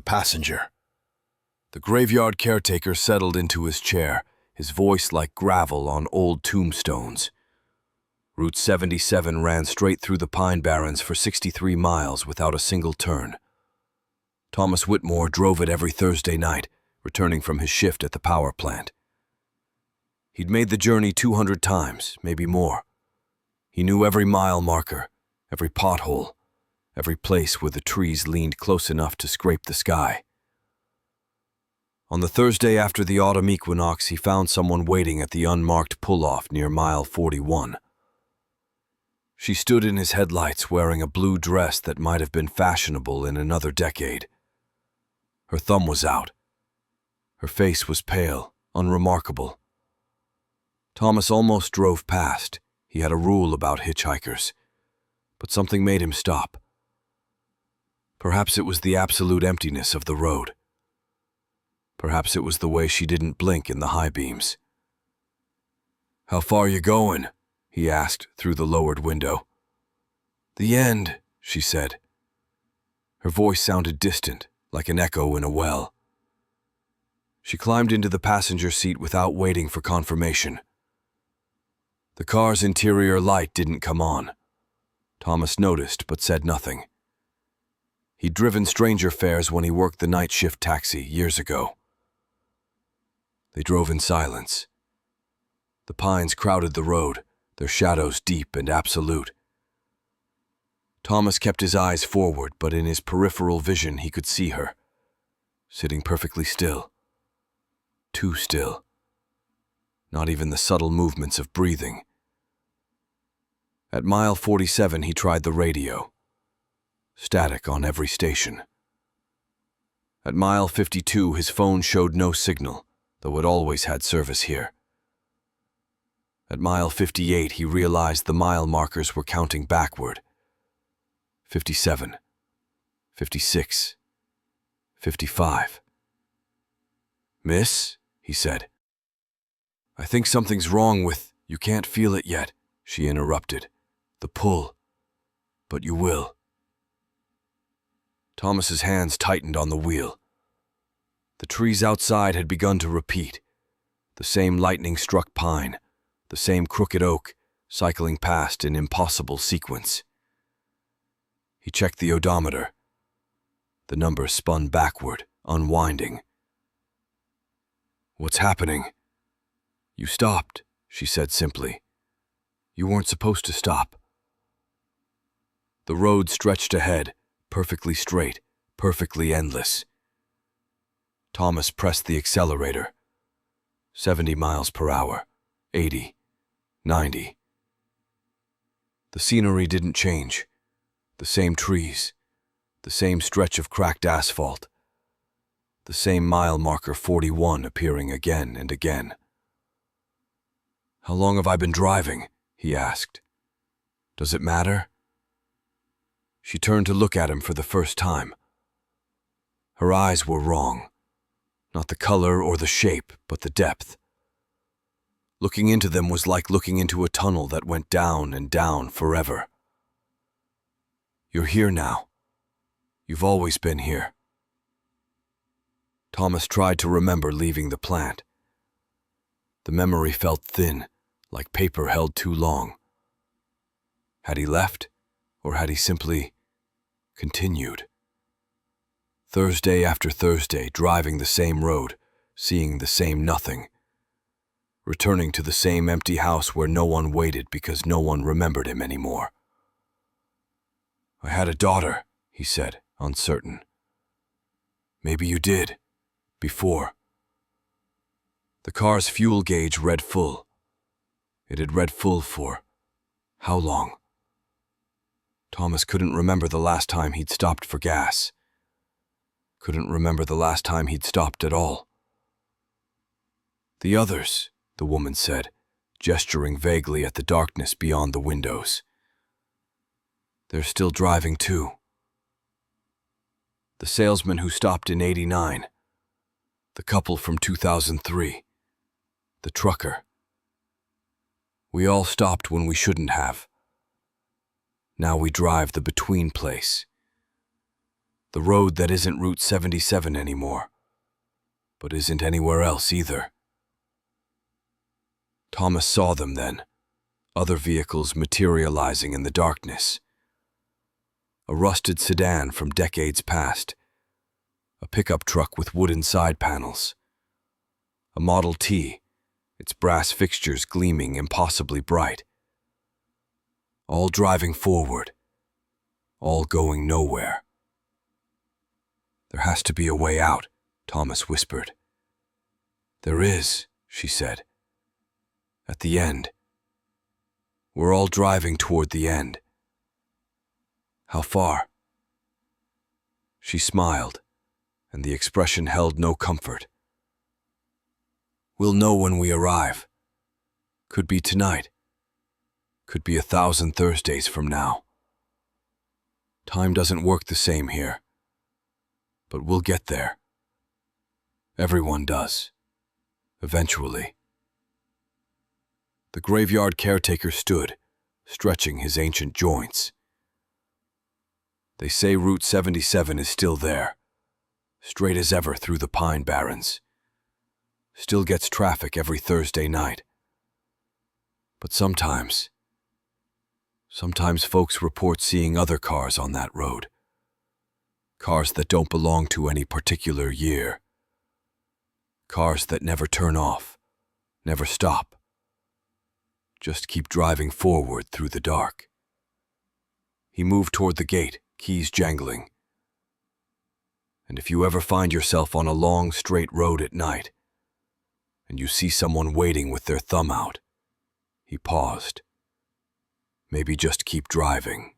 passenger. The graveyard caretaker settled into his chair, his voice like gravel on old tombstones. Route 77 ran straight through the pine barrens for 63 miles without a single turn. Thomas Whitmore drove it every Thursday night, returning from his shift at the power plant. He'd made the journey 200 times, maybe more. He knew every mile marker, every pothole, every place where the trees leaned close enough to scrape the sky. On the Thursday after the autumn equinox, he found someone waiting at the unmarked pull-off near mile 41. She stood in his headlights wearing a blue dress that might have been fashionable in another decade. Her thumb was out. Her face was pale, unremarkable. Thomas almost drove past. He had a rule about hitchhikers, but something made him stop. Perhaps it was the absolute emptiness of the road. Perhaps it was the way she didn't blink in the high beams. "How far you going?" he asked through the lowered window. "The end," she said. Her voice sounded distant, like an echo in a well. She climbed into the passenger seat without waiting for confirmation. The car's interior light didn't come on. Thomas noticed but said nothing. He'd driven stranger fares when he worked the night shift taxi years ago. They drove in silence. The pines crowded the road, their shadows deep and absolute. Thomas kept his eyes forward, but in his peripheral vision he could see her, sitting perfectly still. Too still. Not even the subtle movements of breathing. At mile 47 he tried the radio. Static on every station. At mile 52 his phone showed no signal, though it always had service here. At mile 58 he realized the mile markers were counting backward. 57, 56, 55. "Miss," he said. "I think something's wrong with—" "You can't feel it yet," she interrupted. "The pull. But you will." Thomas's hands tightened on the wheel. The trees outside had begun to repeat. The same lightning-struck pine, the same crooked oak, cycling past in impossible sequence. He checked the odometer. The numbers spun backward, unwinding. "What's happening?" "You stopped," she said simply. "You weren't supposed to stop." The road stretched ahead, perfectly straight, perfectly endless. Thomas pressed the accelerator. 70 miles per hour, 80, 90. The scenery didn't change. The same trees, the same stretch of cracked asphalt, the same mile marker 41 appearing again and again. "How long have I been driving?" he asked. "Does it matter?" She turned to look at him for the first time. Her eyes were wrong. Not the color or the shape, but the depth. Looking into them was like looking into a tunnel that went down and down forever. "You're here now. You've always been here." Thomas tried to remember leaving the plant. The memory felt thin, like paper held too long. Had he left, or had he simply continued? Thursday after Thursday, driving the same road, seeing the same nothing. Returning to the same empty house where no one waited because no one remembered him anymore. "I had a daughter," he said, uncertain. "Maybe you did. Before." The car's fuel gauge read full. It had read full for how long? Thomas couldn't remember the last time he'd stopped for gas. Couldn't remember the last time he'd stopped at all. "The others," the woman said, gesturing vaguely at the darkness beyond the windows. "They're still driving too." The salesman who stopped in '89. The couple from 2003. The trucker. We all stopped when we shouldn't have. Now we drive the between place. The road that isn't Route 77 anymore, but isn't anywhere else either. Thomas saw them then, other vehicles materializing in the darkness. A rusted sedan from decades past, a pickup truck with wooden side panels, a Model T, its brass fixtures gleaming impossibly bright. All driving forward, all going nowhere. There has to be a way out, Thomas whispered. There is, she said. At the end. We're all driving toward the end. How far? She smiled, and the expression held no comfort. We'll know when we arrive. Could be tonight. Could be 1,000 Thursdays from now. Time doesn't work the same here. But we'll get there. Everyone does. Eventually. The graveyard caretaker stood, stretching his ancient joints. They say Route 77 is still there, straight as ever through the pine barrens. Still gets traffic every Thursday night. But sometimes folks report seeing other cars on that road. Cars that don't belong to any particular year. Cars that never turn off, never stop. Just keep driving forward through the dark. He moved toward the gate, keys jangling. And if you ever find yourself on a long, straight road at night, and you see someone waiting with their thumb out, he paused. Maybe just keep driving.